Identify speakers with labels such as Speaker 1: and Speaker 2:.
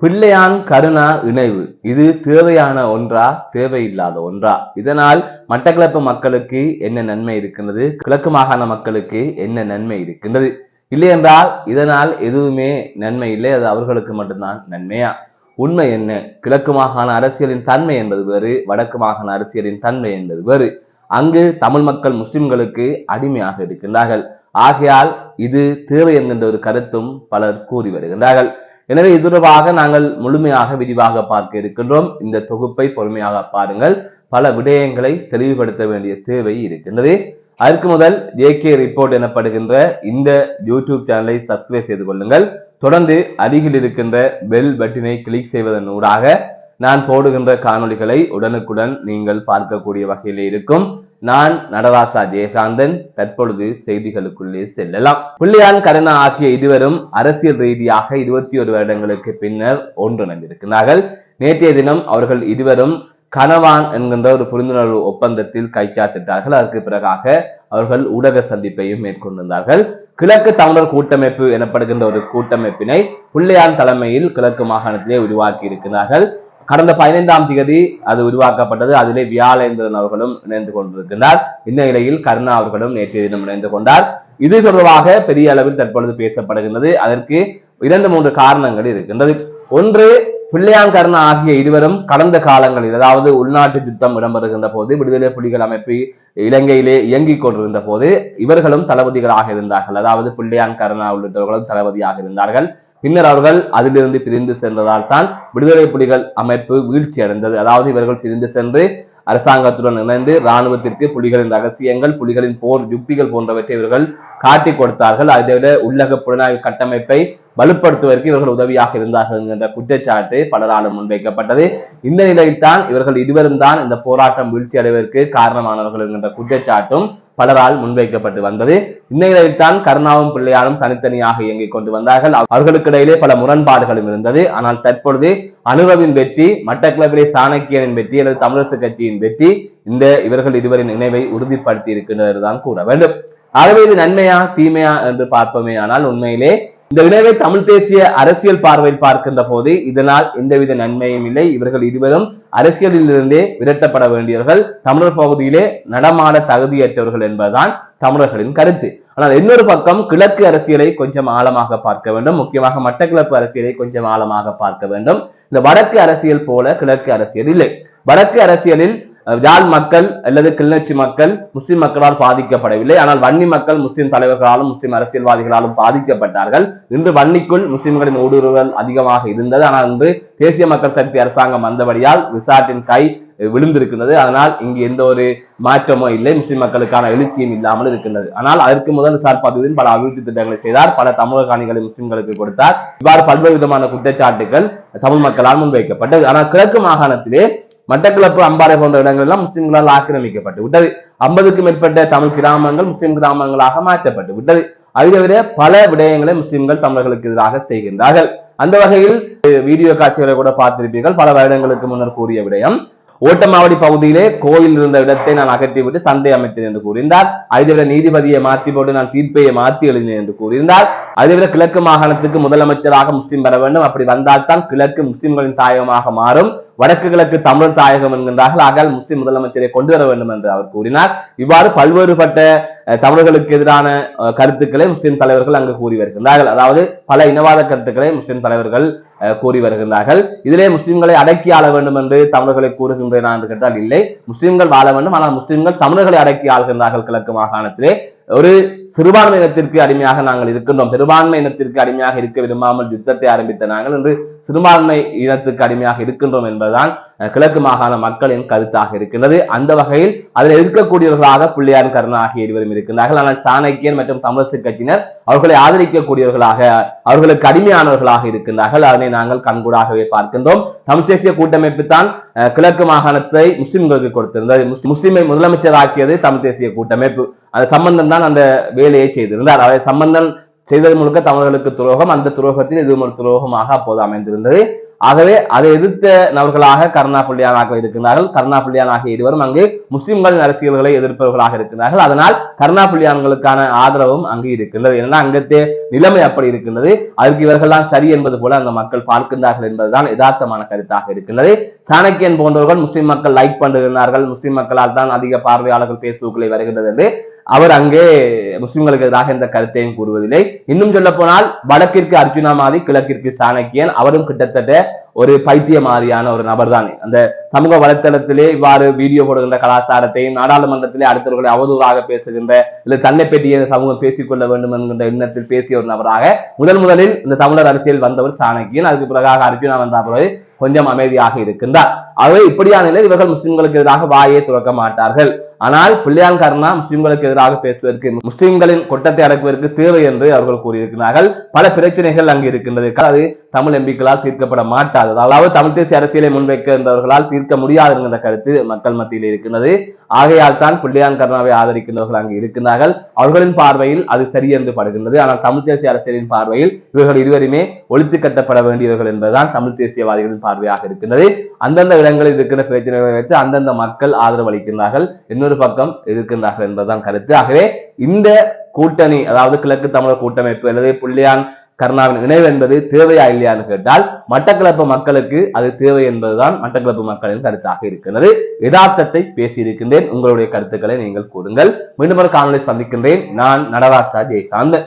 Speaker 1: பிள்ளையான் கருணா இணைவு இது தேவையான ஒன்றா தேவையில்லாத ஒன்றா? இதனால் மட்டக்களப்பு மக்களுக்கு என்ன நன்மை இருக்கின்றது, கிழக்கு மாகாண மக்களுக்கு என்ன நன்மை இருக்கின்றது? இல்லை என்றால் இதனால் எதுவுமே நன்மை இல்லை, அது அவர்களுக்கு மட்டும்தான் நன்மையா? உண்மை என்ன? கிழக்கு மாகாண அரசியலின் தன்மை என்பது வேறு, வடக்கு மாகாண அரசியலின் தன்மை என்பது வேறு. அங்கு தமிழ் மக்கள் முஸ்லிம்களுக்கு அடிமையாக இருக்கின்றார்கள். ஆகையால் இது தேவை என்கின்ற ஒரு கருத்தும் பலர் கூறி வருகின்றார்கள். எனவே இது தொடர்பாக நாங்கள் முழுமையாக விரிவாக பார்க்க இருக்கின்றோம். இந்த தொகுப்பை பொறுமையாக பாருங்கள். பல விடயங்களை தெளிவுபடுத்த வேண்டிய தேவை இருக்கின்றது. அதற்கு முதல் ஜேகே ரிப்போர்ட் எனப்படுகின்ற இந்த யூடியூப் சேனலை சப்ஸ்கிரைப் செய்து கொள்ளுங்கள். தொடர்ந்து அருகில் இருக்கின்ற பெல் பட்டினை கிளிக் செய்வதன் ஊடாக நான் போடுகின்ற காணொளிகளை உடனுக்குடன் நீங்கள் பார்க்கக்கூடிய வகையில் இருக்கும். நான் நடராசா ஜெயகாந்தன். தற்பொழுது செய்திகளுக்குள்ளே செல்லலாம். பிள்ளையான் கருணா ஆகிய இருவரும் அரசியல் ரீதியாக 21 வருடங்களுக்கு பின்னர் ஒன்றிணைந்திருக்கிறார்கள். நேற்றைய தினம் அவர்கள் இருவரும் கனவான் என்கின்ற ஒரு புரிந்துணர்வு ஒப்பந்தத்தில் கைச்சாத்திட்டார்கள். அதற்கு பிறகாக அவர்கள் ஊடக சந்திப்பையும் மேற்கொண்டிருந்தார்கள். கிழக்கு தமிழர் கூட்டமைப்பு எனப்படுகின்ற ஒரு கூட்டமைப்பினை பிள்ளையான் தலைமையில் கிழக்கு மாகாணத்திலே உருவாக்கி இருக்கிறார்கள். கடந்த 15ஆம் தேதி அது உருவாக்கப்பட்டது. அதிலே வியாழேந்திரன் அவர்களும் இணைந்து கொண்டிருக்கிறார். இந்த நிலையில் கருணா அவர்களும் நேற்றைய தினம் இணைந்து கொண்டார். இது தொடர்பாக பெரிய அளவில் தற்பொழுது பேசப்படுகின்றது. அதற்கு 2-3 காரணங்கள் இருக்கின்றது. ஒன்று, பிள்ளையான் கருணா ஆகிய இருவரும் கடந்த காலங்களில், அதாவது உள்நாட்டு யுத்தம் இடம்பெறுகின்ற போது, விடுதலை புலிகள் அமைப்பு இலங்கையிலே இயங்கிக் கொண்டிருந்த போது இவர்களும் தளபதிகளாக இருந்தார்கள். அதாவது பிள்ளையான் கருணா உள்ளிட்டவர்களும் தளபதியாக இருந்தார்கள். பின்னர் அவர்கள் அதிலிருந்து பிரிந்து சென்றதால் தான் விடுதலை புலிகள் அமைப்பு வீழ்ச்சி அடைந்தது. அதாவது இவர்கள் பிரிந்து சென்று அரசாங்கத்துடன் இணைந்து இராணுவத்திற்கு புலிகளின் ரகசியங்கள், புலிகளின் போர் யுக்திகள் போன்றவற்றை இவர்கள் காட்டிக் கொடுத்தார்கள். அதை விட உள்ளக புலனாய்வு கட்டமைப்பை வலுப்படுத்துவதற்கு இவர்கள் உதவியாக இருந்தார்கள் என்கின்ற குற்றச்சாட்டு பலராலும் முன்வைக்கப்பட்டது. இந்த நிலையில் தான் இவர்கள் இருவரும் தான் இந்த போராட்டம் வீழ்ச்சி அடைவதற்கு காரணமானவர்கள் என்கின்ற குற்றச்சாட்டும் பலரால் முன்வைக்கப்பட்டு வந்தது. இந்த நிலையில் தான் கருணாவும் பிள்ளையாரும் தனித்தனியாக இயங்கிக் கொண்டு வந்தார்கள். அவர்களுக்கு இடையிலே பல முரண்பாடுகளும் இருந்தது. ஆனால் தற்பொழுது அனுரவின் வெற்றி, மட்டக்களப்பிலே சாணக்கியனின் வெற்றி அல்லது தமிழரசு கட்சியின் வெற்றி இந்த இவர்கள் இருவரின் இணைவை உறுதிப்படுத்தி இருக்கின்றது தான் கூற வேண்டும். ஆகவே இது நன்மையா தீமையா என்று பார்ப்போமே ஆனால் உண்மையிலே இந்த இணைவை தமிழ் தேசிய அரசியல் பார்வையில் பார்க்கின்ற போது இதனால் எந்தவித நன்மையும் இல்லை. இவர்கள் இருவரும் அரசியலில் இருந்தே விரட்டப்பட வேண்டியவர்கள், தமிழர் பகுதியிலே நடமாட தகுதியற்றவர்கள் என்பதுதான் தமிழர்களின் கருத்து. ஆனால் இன்னொரு பக்கம் கிழக்கு அரசியலை கொஞ்சம் ஆழமாக பார்க்க வேண்டும். முக்கியமாக மட்டக்களப்பு அரசியலை கொஞ்சம் ஆழமாக பார்க்க வேண்டும். இந்த வடக்கு அரசியல் போல கிழக்கு அரசியல் இல்லை. வடக்கு அரசியலில் யாழ் மக்கள் அல்லது கிளிநொச்சி மக்கள் முஸ்லிம் மக்களால் பாதிக்கப்படவில்லை. ஆனால் வன்னி மக்கள் முஸ்லிம் தலைவர்களாலும் முஸ்லிம் அரசியல்வாதிகளாலும் பாதிக்கப்பட்டார்கள். இன்று வன்னிக்குள் முஸ்லிம்களின் ஊடுருவல் அதிகமாக இருந்தது. ஆனால் இன்று தேசிய மக்கள் சக்தி அரசாங்கம் வந்தபடியால் ரிசார்ட்டின் கை விழுந்திருக்கின்றது. அதனால் இங்கு எந்த ஒரு மாற்றமோ இல்லை, முஸ்லிம் மக்களுக்கான எழுச்சியும் இல்லாமல் இருக்கின்றது. ஆனால் அதற்கு முதல் ரிசார்ட் பதவியில் பல அபிவிருத்தி திட்டங்களை செய்தார், பல தமிழக காணிகளை முஸ்லிம்களுக்கு கொடுத்தார். இவ்வாறு பல்வேறு விதமான குற்றச்சாட்டுகள் தமிழ் மக்களால் முன்வைக்கப்பட்டது. ஆனால் கிழக்கு மாகாணத்திலே மட்டக்களப்பு, அம்பாறை போன்ற இடங்கள் எல்லாம் முஸ்லிம்களால் ஆக்கிரமிக்கப்பட்டு விட்டது. 50க்கும் மேற்பட்ட தமிழ் கிராமங்கள் முஸ்லிம் கிராமங்களாக மாற்றப்பட்டு விட்டது. அதை தவிர பல விடயங்களை முஸ்லிம்கள் தமிழர்களுக்கு எதிராக செய்கின்றார்கள். அந்த வகையில் வீடியோ காட்சிகளை கூட பார்த்திருப்பீர்கள். பல வருடங்களுக்கு முன்னர் கூறிய விடயம், ஓட்டமாவடி பகுதியிலே கோயில் இருந்த இடத்தை நான் அகற்றிவிட்டு சந்தை அமைத்தேன் என்று கூறியிருந்தார். அதை நீதிபதியை மாற்றி போட்டு நான் தீர்ப்பையை மாற்றி எழுதினேன் என்று கூறியிருந்தார். அதை கிழக்கு மாகாணத்துக்கு முதலமைச்சராக முஸ்லிம் வர வேண்டும், அப்படி வந்தால்தான் கிழக்கு முஸ்லிம்களின் தாயகமாக மாறும், வடக்கு கிழக்கு தமிழர் தாயகம் என்கின்றார்கள், ஆகால் முஸ்லிம் முதலமைச்சரை கொண்டு வர வேண்டும் என்று அவர் கூறினார். இவ்வாறு பல்வேறுபட்ட தமிழர்களுக்கு எதிரான கருத்துக்களை முஸ்லிம் தலைவர்கள் அங்கு கூறி வருகின்றார்கள். அதாவது பல இனவாத கருத்துக்களை முஸ்லிம் தலைவர்கள் கூறி வருகின்றார்கள். இதிலே முஸ்லிம்களை அடக்கி ஆள வேண்டும் என்று தமிழர்களை கூறுகின்றன என்று கேட்டால் இல்லை, முஸ்லிம்கள் வாழ வேண்டும், ஆனால் முஸ்லிம்கள் தமிழர்களை அடக்கி ஆள்கின்றார்கள். கிழக்கு மாகாணத்திலே ஒரு சிறுபான்மை இனத்திற்கு அடிமையாக நாங்கள் இருக்கின்றோம். பெரும்பான்மை இனத்திற்கு அடிமையாக இருக்க விரும்பாமல் யுத்தத்தை ஆரம்பித்த நாங்கள் இன்று சிறுபான்மை இனத்துக்கு அடிமையாக இருக்கின்றோம் என்பதுதான் கிழக்கு மாகாண மக்களின் கருத்தாக இருக்கின்றது. அந்த வகையில் அதில் இருக்கக்கூடியவர்களாக பிள்ளையான் கருணா ஆகிய இருவரும் இருக்கின்றார்கள். ஆனால் சாணக்கியன் மற்றும் தமிழரசு கட்சியினர் அவர்களை ஆதரிக்கக்கூடியவர்களாக, அவர்களுக்கு அடிமையானவர்களாக இருக்கின்றார்கள். அதனை நாங்கள் கண்கூடாகவே பார்க்கின்றோம். தமிழ் தேசிய கூட்டமைப்பு தான் கிழக்கு மாகாணத்தை முஸ்லிம்களுக்கு கொடுத்திருந்தது. முஸ்லிமை முதலமைச்சர் ஆக்கியது தமிழ் தேசிய கூட்டமைப்பு. அந்த சம்பந்தம் தான் அந்த வேலையை செய்திருந்தார். அதை சம்பந்தம் செய்தது முழுக்க தமிழர்களுக்கு துரோகம். அந்த துரோகத்தில் இது ஒரு துரோகமாக அப்போது அமைந்திருந்தது. ஆகவே அதை எதிர்த்த நபர்களாக கருணா புள்ளியானாக இருக்கிறார்கள். கருணா புள்ளியான் ஆகிய இருவரும் அங்கு முஸ்லிம்களின் அரசியல்களை எதிர்ப்பவர்களாக இருக்கிறார்கள். அதனால் கருணா புள்ளியான்களுக்கான ஆதரவும் அங்கு இருக்கின்றது. ஏன்னா அங்கத்தே நிலைமை அப்படி இருக்கின்றது. அதற்கு இவர்கள்தான் சரி என்பது போல அந்த மக்கள் பார்க்கின்றார்கள் என்பதுதான் யதார்த்தமான கருத்தாக இருக்கின்றது. சாணக்கியன் போன்றவர்கள் முஸ்லிம் மக்கள் லைக் பண்ணுகிறார்கள், முஸ்லிம் மக்களால் தான் அதிக பார்வையாளர்கள் பேஸ்புக்கில் வருகின்றது என்று அவர் அங்கே முஸ்லிம்களுக்கு எதிராக இந்த கருத்தையும் கூறுவதில்லை. இன்னும் சொல்ல போனால் வடக்கிற்கு அர்ஜுனா மாதிரி, கிழக்கிற்கு சாணக்கியன். அவரும் கிட்டத்தட்ட ஒரு பைத்தியமாதிரியான ஒரு நபர் தான். அந்த சமூக வலைத்தளத்திலே இவ்வாறு வீடியோ போடுகின்ற கலாச்சாரத்தையும், நாடாளுமன்றத்திலே அடுத்தவர்களை அவதூறாக பேசுகின்ற, இல்லை தன்னை பற்றிய சமூகம் பேசிக்கொள்ள வேண்டும் என்கின்ற எண்ணத்தில் பேசிய ஒரு நபராக முதலில் இந்த தமிழர் அரசியல் வந்தவர் சாணக்கியன். அதுக்கு பிறகாக அர்ஜுனா வந்த பிறகு கொஞ்சம் அமைதியாக இருக்கின்றார். ஆகவே இப்படியான நிலையில் இவர்கள் முஸ்லிம்களுக்கு எதிராக வாயை துறக்க மாட்டார்கள். ஆனால் பிள்ளையான் கருணா முஸ்லிம்களுக்கு எதிராக பேசுவதற்கு, முஸ்லிம்களின் கொட்டத்தை அடக்குவதற்கு தேவை என்று அவர்கள் கூறியிருக்கிறார்கள். பல பிரச்சனைகள் அங்கு இருக்கின்றது. அது தமிழ் எம்பிக்களால் தீர்க்கப்பட மாட்டாது. அதாவது தமிழ் தேசிய அரசியலை முன்வைக்கின்றவர்களால் தீர்க்க முடியாது என்கிற கருத்து மக்கள் மத்தியில் இருக்கின்றது. ஆகையால் தான் பிள்ளையான் கருணாவை ஆதரிக்கின்றவர்கள் அங்கு இருக்கின்றார்கள். அவர்களின் பார்வையில் அது சரி என்று படுகின்றது. ஆனால் தமிழ் தேசிய அரசியலின் பார்வையில் இவர்கள் இருவருமே ஒழித்து கட்டப்பட வேண்டியவர்கள் என்பதுதான் தமிழ் தேசியவாதிகளின் பார்வையாக இருக்கின்றது. அந்தந்த இடங்களில் இருக்கிற பிரச்சனைகளை வைத்து அந்தந்த மக்கள் ஆதரவு அளிக்கின்றார்கள், இன்னொரு பக்கம் எதிர்க்கின்றார்கள் என்பதுதான் கருத்து. ஆகவே இந்த கூட்டணி, அதாவது கிழக்கு தமிழர் கூட்டமைப்பு அல்லது பிள்ளையான் கருணாவின் இணைவு என்பது தேவையா இல்லையான்னு கேட்டால் மட்டக்களப்பு மக்களுக்கு அது தேவை என்பதுதான் மட்டக்களப்பு மக்களின் கருத்தாக இருக்கிறது. யதார்த்தத்தை பேசியிருக்கின்றேன். உங்களுடைய கருத்துக்களை நீங்கள் கூறுங்கள். மீண்டும் ஒரு காணொலி சந்திக்கின்றேன். நான் நடராசா ஜெயகாந்தன்.